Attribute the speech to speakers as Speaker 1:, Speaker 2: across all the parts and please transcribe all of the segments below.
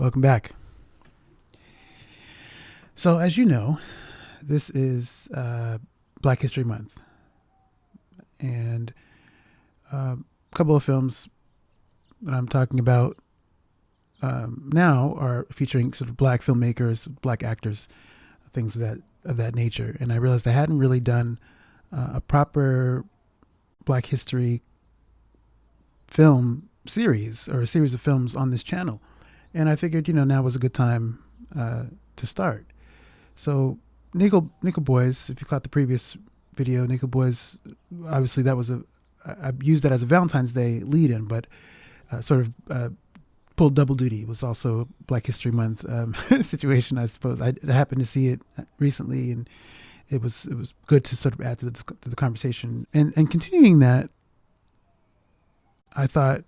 Speaker 1: Welcome back. So, as you know, this is Black History Month, and a couple of films that I'm talking about now are featuring sort of black filmmakers, black actors, things of that nature. And I realized I hadn't really done a proper Black history film series or a series of films on this channel, and I figured now was a good time to start. So Nickel Boys, if you caught the previous video, Nickel Boys, obviously that was I used that as a Valentine's Day lead-in, but sort of pulled double duty. It was also Black History Month situation, I suppose. I happened to see it recently, and it was good to sort of add to the conversation. And continuing that, I thought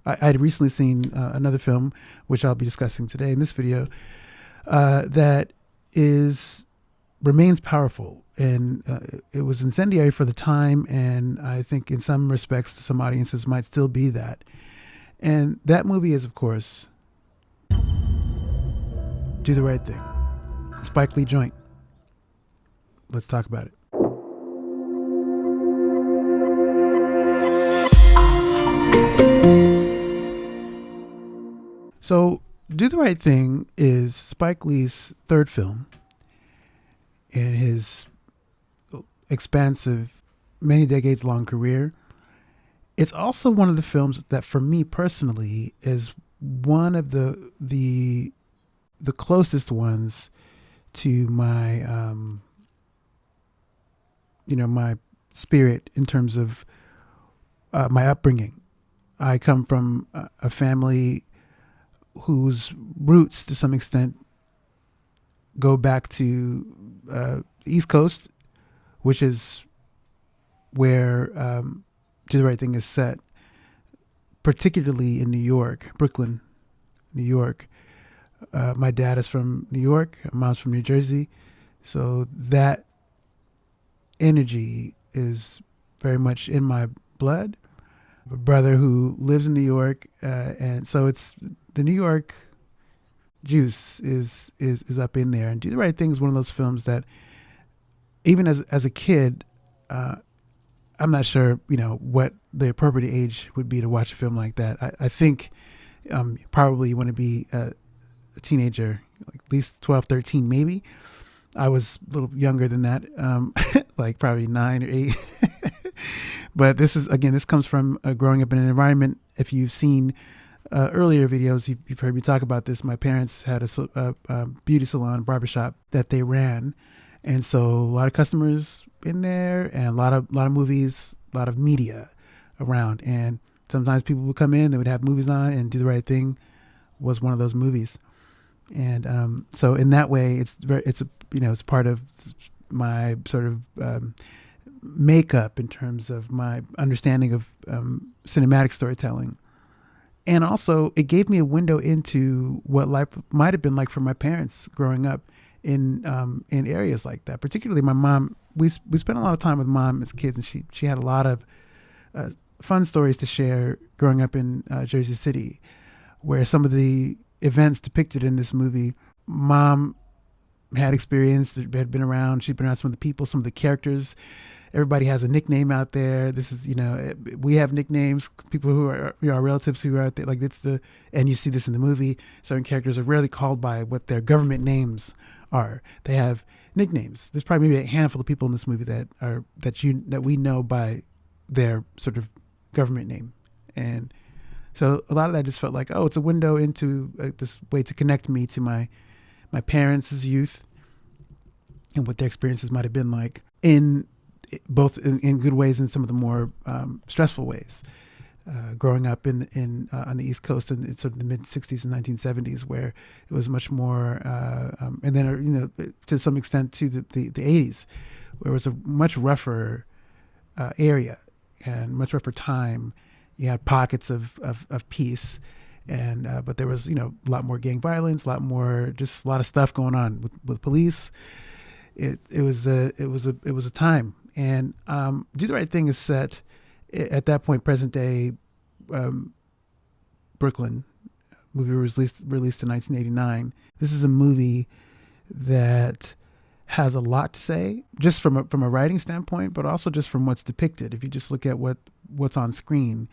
Speaker 1: I had recently seen another film, which I'll be discussing today in this video, that remains powerful, and it was incendiary for the time, and I think in some respects to some audiences might still be that. And that movie is, of course, Do the Right Thing, Spike Lee joint. Let's talk about it. So, Do the Right Thing is Spike Lee's third film in his expansive, many decades long career. It's also one of the films that, for me personally, is one of the closest ones to my my spirit in terms of my upbringing. I come from a family whose roots, to some extent, go back to the East Coast, which is where Do the Right Thing is set, particularly in New York, Brooklyn, New York. My dad is from New York, my mom's from New Jersey, so that energy is very much in my blood. I have a brother who lives in New York, and so it's the New York juice is up in there. And Do the Right Thing is one of those films that, even as a kid, I'm not sure what the appropriate age would be to watch a film like that. I think probably you want to be a teenager, like at least 12, 13 maybe. I was a little younger than that, like probably 9 or 8. But this comes from growing up in an environment. If you've seen earlier videos, you've heard me talk about this. My parents had a beauty salon, barbershop that they ran. And so a lot of customers in there, and a lot of movies, a lot of media around. And sometimes people would come in, they would have movies on, and Do the Right Thing was one of those movies. And so in that way, it's part of my sort of makeup in terms of my understanding of cinematic storytelling. And also, it gave me a window into what life might have been like for my parents growing up in areas like that. Particularly my mom. We spent a lot of time with Mom as kids, and she had a lot of fun stories to share growing up in Jersey City, where some of the events depicted in this movie, Mom had experienced, had been around. She'd been around some of the people, some of the characters. Everybody has a nickname out there. This is, we have nicknames. People who are our relatives who are out there, like and you see this in the movie. Certain characters are rarely called by what their government names are. They have nicknames. There's probably maybe a handful of people in this movie that we know by their sort of government name, and so a lot of that just felt like, it's a window into this way to connect me to my parents' youth and what their experiences might have been like in both in good ways and some of the more stressful ways. Growing up in on the East Coast in sort of the mid 60s and 1970s, where it was much more, and then to some extent to the 80s, where it was a much rougher area and much rougher time. You had pockets of peace, and but there was a lot more gang violence, a lot of stuff going on with police. It was a time, and Do the Right Thing is set at that point, present day Brooklyn, movie was released in 1989. This is a movie that has a lot to say, just from a writing standpoint, but also just from what's depicted. If you just look at what's on screen,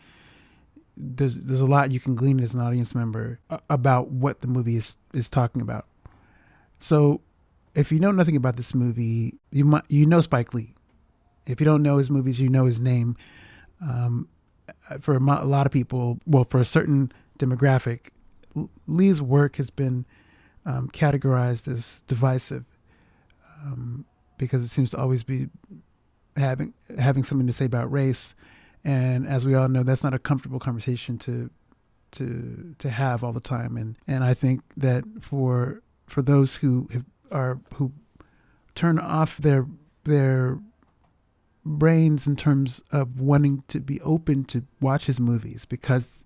Speaker 1: there's a lot you can glean as an audience member about what the movie is talking about. So, if you know nothing about this movie, you know Spike Lee. If you don't know his movies, you know his name. For a lot of people, well, for a certain demographic, Lee's work has been categorized as divisive, because it seems to always be having something to say about race, and as we all know, that's not a comfortable conversation to have all the time. And I think that for those who turn off their brains in terms of wanting to be open to watch his movies because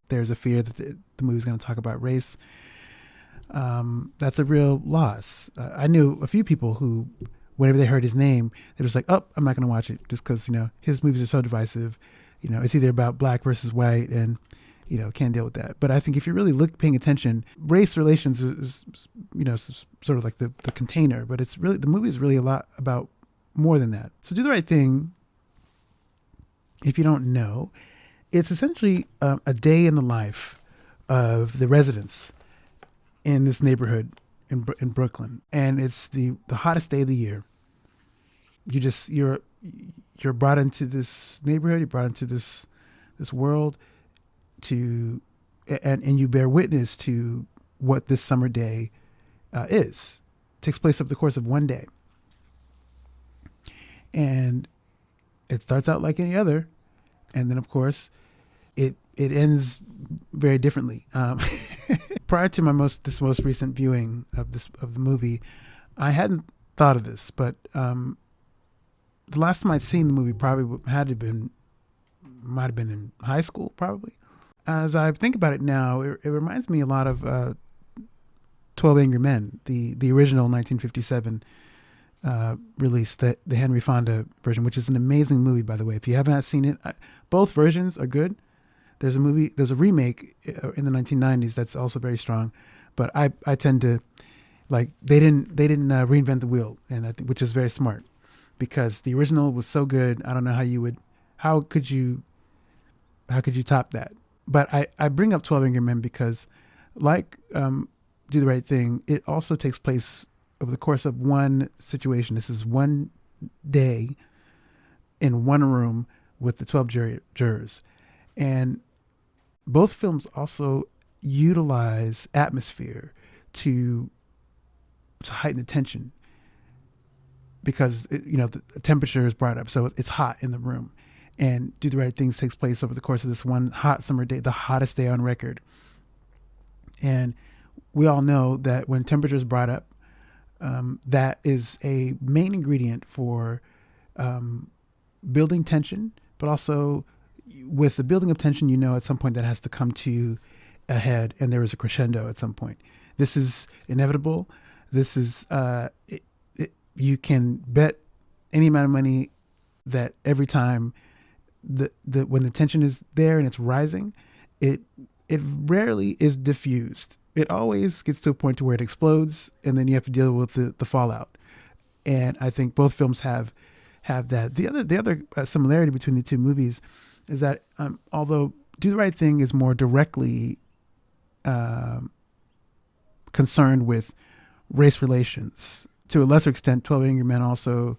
Speaker 1: there's a fear that the movie's going to talk about race, that's a real loss. I knew a few people who, whenever they heard his name, they were just like, oh, I'm not going to watch it just because, his movies are so divisive. It's either about black versus white, and, can't deal with that. But I think if you're really paying attention, race relations is sort of like the container, but it's really, the movie is really a lot about more than that. So Do the Right Thing, if you don't know, it's essentially a day in the life of the residents in this neighborhood in Brooklyn, and it's the hottest day of the year. You're brought into this neighborhood, you're brought into this world and you bear witness to what this summer day is. It takes place over the course of one day, and it starts out like any other, and then of course it ends very differently. Prior to this most recent viewing of the movie, I hadn't thought of this, but the last time I'd seen the movie probably might have been in high school, probably. As I think about it now, it reminds me a lot of 12 Angry Men, the original 1957 release, the Henry Fonda version, which is an amazing movie, by the way. If you haven't seen it, both versions are good. There's a remake in the 1990s that's also very strong, but I tend to like, they didn't reinvent the wheel, and I think, which is very smart, because the original was so good. I don't know how could you top that? But I bring up 12 Angry Men because, like Do the Right Thing, it also takes place over the course of one situation. This is one day in one room with the 12 jurors. And both films also utilize atmosphere to heighten the tension, because the temperature is brought up, so it's hot in the room. And Do the Right Thing takes place over the course of this one hot summer day, the hottest day on record. And we all know that when temperature is brought up, that is a main ingredient for building tension, but also with the building of tension, at some point that has to come to a head, and there is a crescendo at some point. This is inevitable. This is, you can bet any amount of money that every time when the tension is there and it's rising, it rarely is diffused. It always gets to a point to where it explodes, and then you have to deal with the fallout. And I think both films have that. The other similarity between the two movies is that although Do the Right Thing is more directly concerned with race relations, to a lesser extent, 12 Angry Men also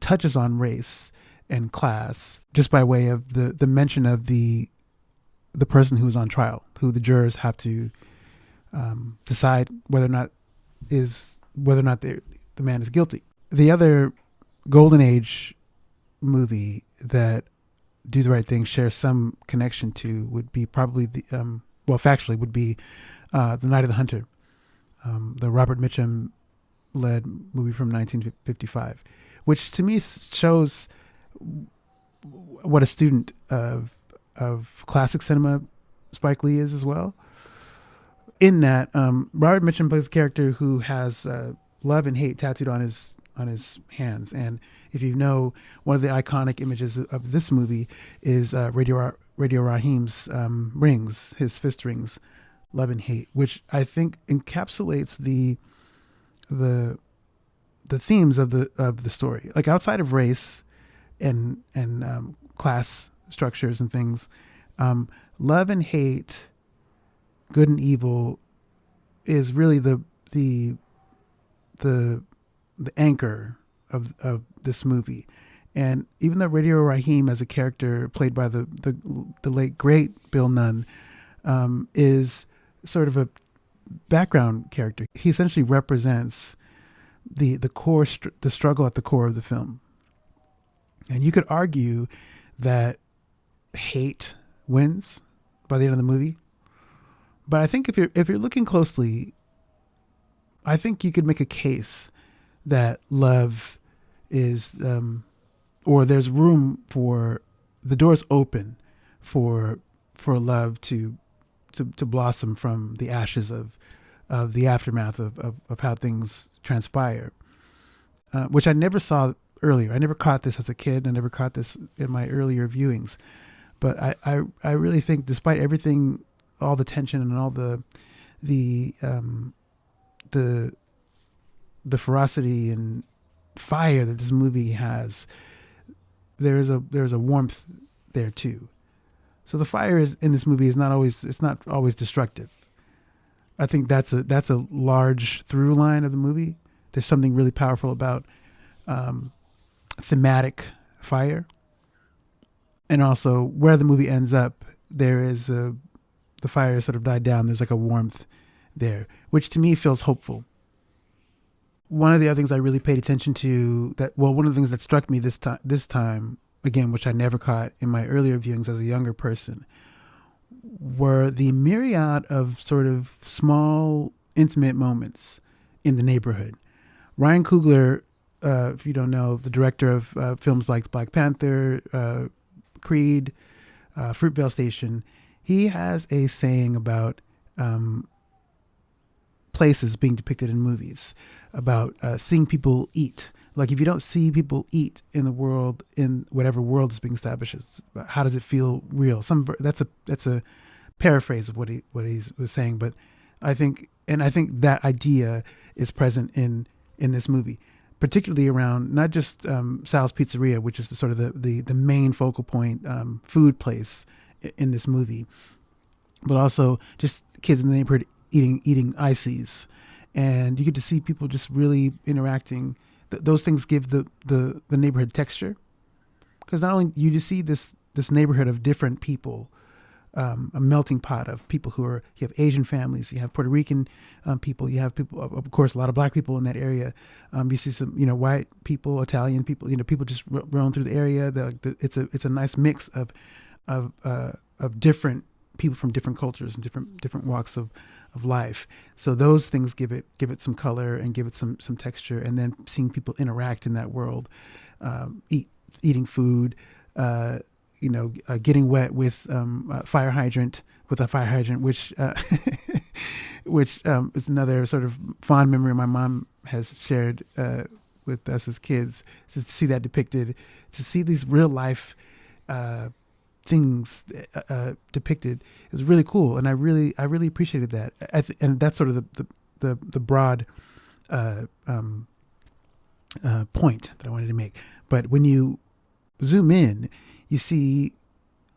Speaker 1: touches on race and class, just by way of the mention of the person who's on trial, who the jurors have to decide whether or not the man is guilty. The other golden age movie that Do the Right Thing shares some connection to would be probably factually would be The Night of the Hunter, the Robert Mitchum led movie from 1955, which to me shows what a student of classic cinema Spike Lee is as well. In that, Robert Mitchum plays a character who has love and hate tattooed on his hands. And if you know, one of the iconic images of this movie is Radio Raheem's rings, his fist rings, Love and Hate, which I think encapsulates the the themes of the story. Like outside of race and class structures and things, Love and Hate, Good and Evil, is really the the anchor of this movie. And even though Radio Raheem, as a character played by the late great Bill Nunn, is sort of a background character, he essentially represents the core the struggle at the core of the film. And you could argue that hate wins by the end of the movie, but I think if you're looking closely, I think you could make a case that love is, or there's room for, the door's open for love to blossom from the ashes of the aftermath of how things transpire, which I never saw earlier. I never caught this as a kid. I never caught this in my earlier viewings, but I really think, despite everything, all the tension and all the ferocity and fire that this movie has, there's a warmth there too. So the fire in this movie is not always destructive. I think that's a large through line of the movie. There's something really powerful about thematic fire, and also where the movie ends up, there is the fire sort of died down. There's like a warmth there, which to me feels hopeful. One of the other things I really paid attention to, one of the things that struck me this time again, which I never caught in my earlier viewings as a younger person, were the myriad of sort of small, intimate moments in the neighborhood. Ryan Coogler, if you don't know, the director of films like Black Panther, Creed, Fruitvale Station, he has a saying about places being depicted in movies, about seeing people eat. Like, if you don't see people eat in the world, in whatever world is being established, how does it feel real? That's a paraphrase of what he was saying, but I think that idea is present in this movie, particularly around not just Sal's Pizzeria, which is the sort of the main focal point food place in this movie, but also just kids in the neighborhood eating ices, and you get to see people just really interacting. Those things give the neighborhood texture, because not only you just see this neighborhood of different people, a melting pot of people you have Asian families, you have Puerto Rican people, you have people, of course, a lot of black people in that area. You see some, white people, Italian people, people just roam through the area. It's a nice mix of different people from different cultures and different walks of life. So those things give it some color and give it some texture. And then seeing people interact in that world, eating food, getting wet with a fire hydrant, which which is another sort of fond memory my mom has shared with us as kids. To see that depicted, to see these real life things depicted, is really cool, and I really appreciated that. And that's sort of the broad point that I wanted to make. But when you zoom in, you see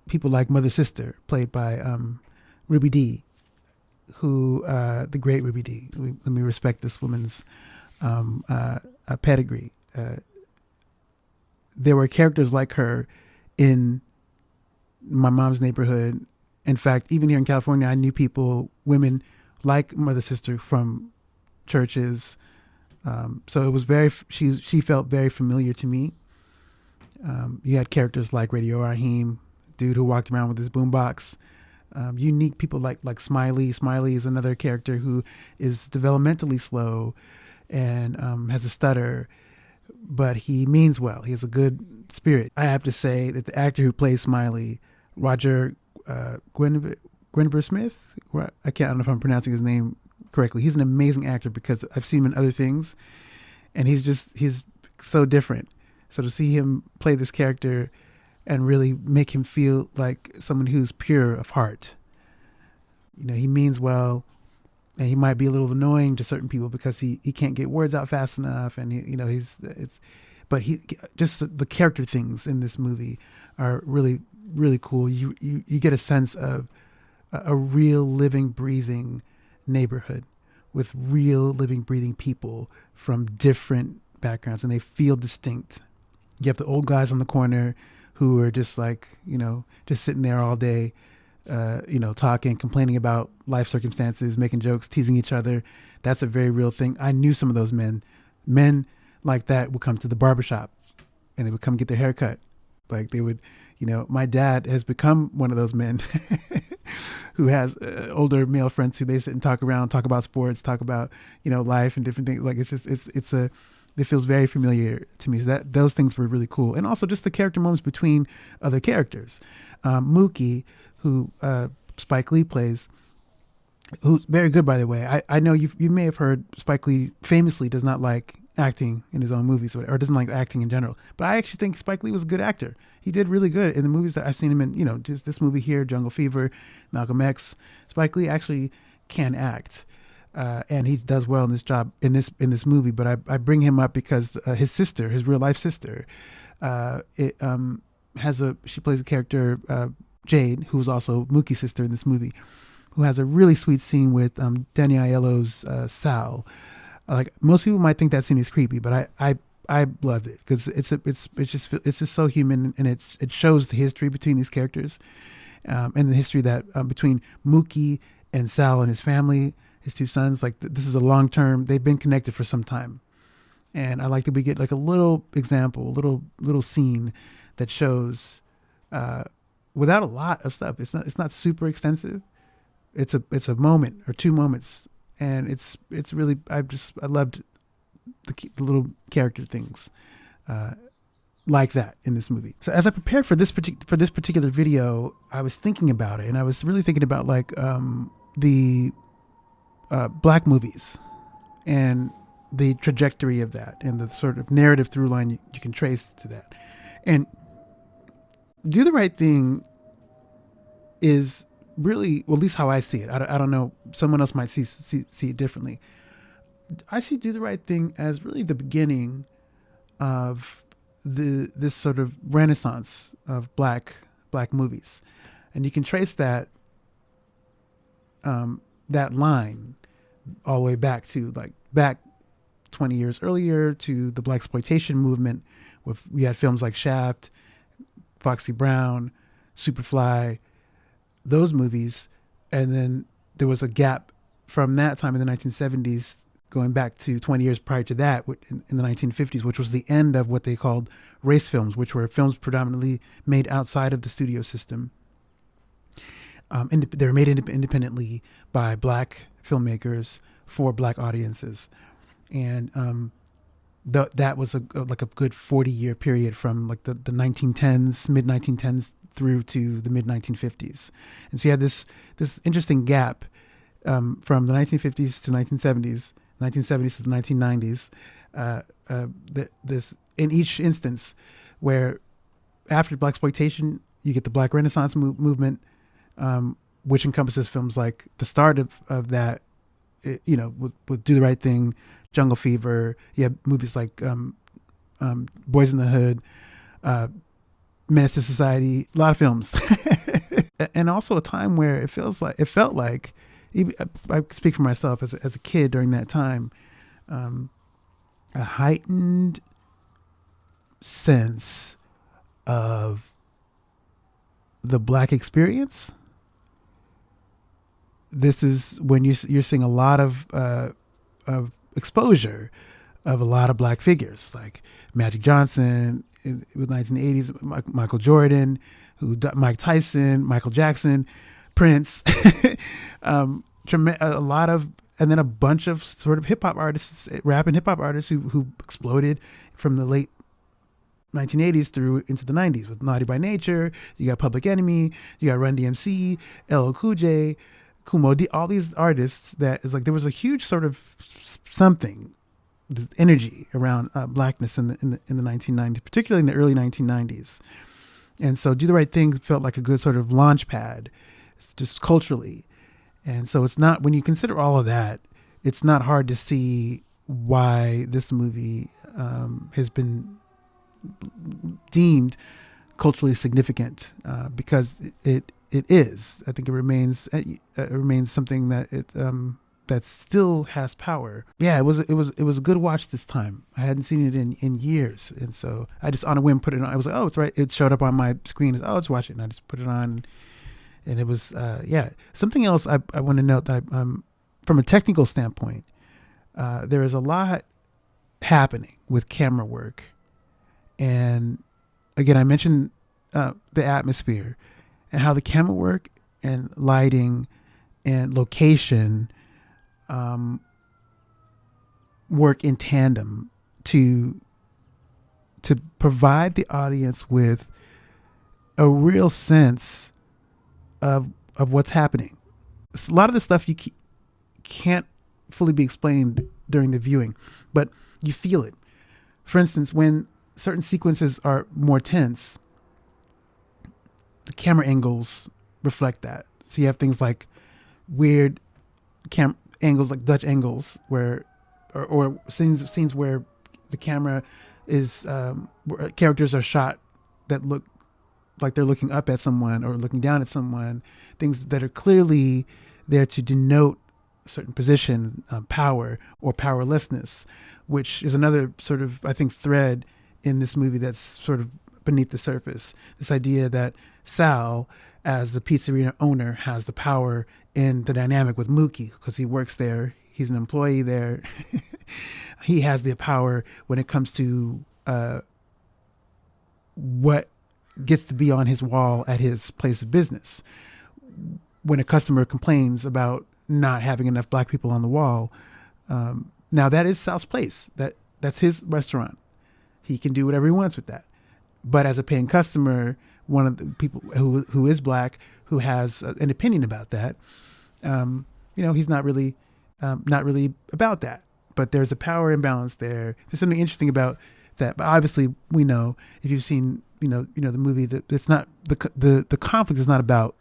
Speaker 1: people like Mother Sister, played by Ruby Dee, who the great Ruby Dee. Let me respect this woman's pedigree. There were characters like her in my mom's neighborhood. In fact, even here in California, I knew women like Mother Sister from churches. So it was she felt very familiar to me. You had characters like Radio Raheem, dude who walked around with his boombox. Unique people like Smiley. Smiley is another character who is developmentally slow and has a stutter, but he means well. He has a good spirit. I have to say that the actor who plays Smiley, Roger Guenber Smith, I don't know if I'm pronouncing his name correctly. He's an amazing actor, because I've seen him in other things, and he's so different. So to see him play this character and really make him feel like someone who's pure of heart he means well, and he might be a little annoying to certain people because he can't get words out fast enough, and but he just the character things in this movie are really, really cool. You get a sense of a real living, breathing neighborhood with real living, breathing people from different backgrounds, and they feel distinct. You have the old guys on the corner who are just like, just sitting there all day, talking, complaining about life circumstances, making jokes, teasing each other. That's a very real thing. I knew some of those men. Men like that would come to the barbershop and they would come get their hair cut. Like they would, my dad has become one of those men who has older male friends who they sit and talk about sports, talk about, life and different things. Like it feels very familiar to me. So those things were really cool. And also just the character moments between other characters. Mookie, who Spike Lee plays, who's very good, by the way. I know you may have heard Spike Lee famously does not like acting in his own movies or doesn't like acting in general. But I actually think Spike Lee was a good actor. He did really good in the movies that I've seen him in, just this movie here, Jungle Fever, Malcolm X. Spike Lee actually can act. And he does well in this job in this movie. But I bring him up because his sister, his real life sister, she plays a character, Jade, who's also Mookie's sister in this movie, who has a really sweet scene with Danny Aiello's Sal. Like most people might think that scene is creepy, but I loved it because it's just so human, and it shows the history between these characters, and the history that between Mookie and Sal and his family, his two sons. Like this is a long term. They've been connected for some time, and I like that we get like a little example, a little scene that shows without a lot of stuff. It's not super extensive. It's a moment or two moments. And it's really, I loved the little character things like that in this movie. So as I prepared for this particular video, I was thinking about it, and I was really thinking about like the black movies and the trajectory of that, and the sort of narrative through line you can trace to that. And Do the Right Thing is really, well, at least how I see it. I don't know. Someone else might see it differently. I see Do the Right Thing as really the beginning of this sort of renaissance of black movies, and you can trace that that line all the way back 20 years earlier to the blaxploitation movement. We had films like Shaft, Foxy Brown, Superfly, those movies, and then there was a gap from that time in the 1970s going back to 20 years prior to that in the 1950s, which was the end of what they called race films, which were films predominantly made outside of the studio system. They were made independently by black filmmakers for black audiences, and that was a good 40-year period from like the 1910s, mid 1910s through to the mid 1950s. And so you had this interesting gap from the 1950s to 1970s, 1970s to the 1990s. This in each instance where after blaxploitation you get the Black Renaissance movement, which encompasses films like the start of that, with Do the Right Thing, Jungle Fever. You have movies like Boys in the Hood, Menace to Society, a lot of films. And also a time where it felt like, even, I speak for myself as a kid during that time, a heightened sense of the black experience. This is when you're seeing a lot of exposure of a lot of black figures like Magic Johnson with 1980s, Michael Jordan, Mike Tyson, Michael Jackson, Prince, a lot of, and then a bunch of sort of hip hop artists, rap and hip hop artists who exploded from the late 1980s through into the 90s with Naughty by Nature. You got Public Enemy, you got Run DMC, LL Cool J, Kumo D, all these artists that is like, there was a huge sort of something, this energy around blackness in the 1990s, particularly in the early 1990s. And so Do the Right Thing felt like a good sort of launch pad, just culturally. And so it's not, when you consider all of that, it's not hard to see why this movie has been deemed culturally significant, because it is. I think it remains something that that still has power. Yeah, it was a good watch this time. I hadn't seen it in years, and so I just on a whim put it on. I was like, oh, it's right. It showed up on my screen as, oh, let's watch it, and I just put it on, and it was Something else I want to note that from a technical standpoint, there is a lot happening with camera work, and again, I mentioned the atmosphere and how the camera work and lighting and location work in tandem to provide the audience with a real sense of what's happening. A lot of the stuff you can't fully be explained during the viewing, but you feel it. For instance, when certain sequences are more tense, the camera angles reflect that. So you have things like weird angles, like Dutch angles, where or scenes where the camera is where characters are shot that look like they're looking up at someone or looking down at someone. Things that are clearly there to denote a certain position, power or powerlessness, which is another sort of, I think, thread in this movie that's sort of beneath the surface. This idea that Sal, as the pizzeria owner, has the power in the dynamic with Mookie because he works there. He's an employee there. He has the power when it comes to what gets to be on his wall at his place of business. When a customer complains about not having enough black people on the wall, now that is Sal's place. That's his restaurant. He can do whatever he wants with that. But as a paying customer, one of the people who is black, who has an opinion about that, he's not really about that. But there's a power imbalance there. There's something interesting about that. But obviously, we know, if you've seen the movie, that it's not the conflict is not about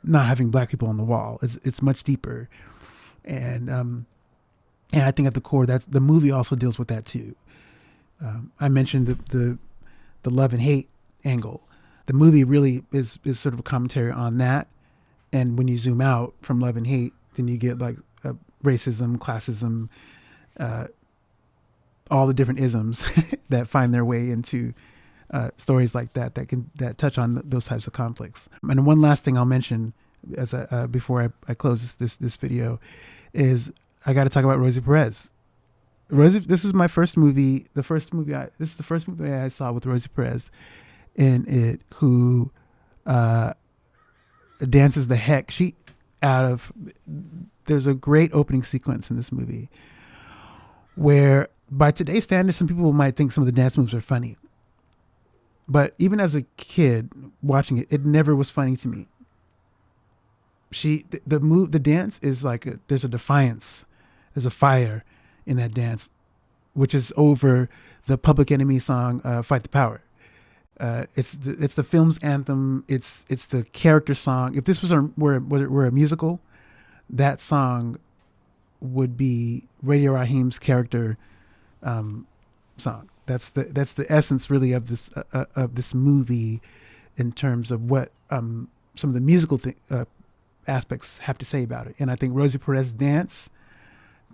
Speaker 1: not having black people on the wall. It's much deeper, and I think at the core, that the movie also deals with that too. I mentioned the love and hate angle. The movie really is sort of a commentary on that. And when you zoom out from love and hate, then you get like racism, classism, all the different isms that find their way into stories like that touch on those types of conflicts. And one last thing I'll mention before I close this video is I got to talk about Rosie Perez. This is my first movie. This is the first movie I saw with Rosie Perez in it, who dances the heck out of. There's a great opening sequence in this movie where, by today's standards, some people might think some of the dance moves are funny. But even as a kid watching it, it never was funny to me. The dance is like there's a defiance, there's a fire in that dance, which is over the Public Enemy song "Fight the Power." It's the film's anthem. It's the character song. If this were a musical, that song would be Radio Raheem's character song. That's the essence really of this movie in terms of what some of the musical aspects have to say about it. And I think Rosie Perez's dance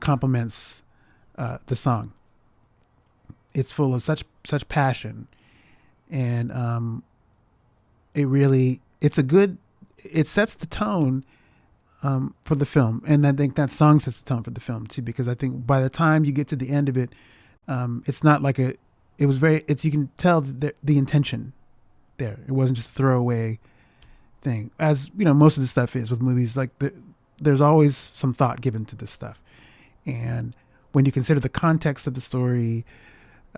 Speaker 1: complements the song. It's full of such passion, and it sets the tone for the film. And I think that song sets the tone for the film too, because I think by the time you get to the end of it, it's not like you can tell the intention there. It wasn't just a throwaway thing, as most of the stuff is with movies. Like there's always some thought given to this stuff, and when you consider the context of the story,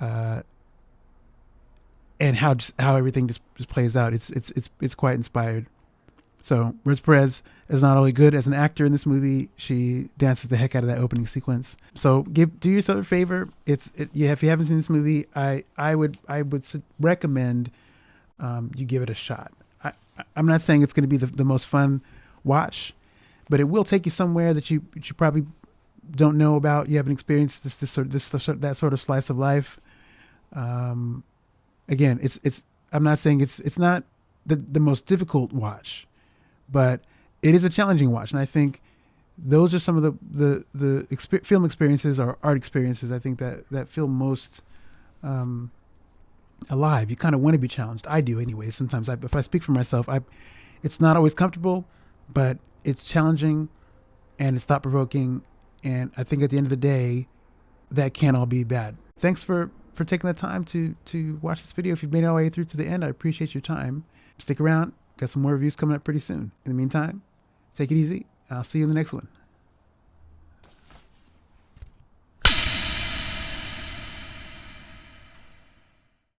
Speaker 1: and how everything just plays out, it's quite inspired. So Rosie Perez is not only good as an actor in this movie, she dances the heck out of that opening sequence. So do yourself a if you haven't seen this movie, I would recommend you give it a shot. I'm not saying it's going to be the most fun watch, but it will take you somewhere that you probably don't know about. You haven't experienced that sort of slice of life. Again, it's I'm not saying it's not the most difficult watch, but it is a challenging watch, and I think those are some of the film experiences or art experiences I think that feel most alive. You kind of want to be challenged. I do anyway. Sometimes if I speak for myself, it's not always comfortable, but it's challenging and it's thought provoking. And I think at the end of the day, that can't all be bad. Thanks for taking the time to watch this video. If you've made it all the way through to the end, I appreciate your time. Stick around. Got some more reviews coming up pretty soon. In the meantime, take it easy. I'll see you in the next one.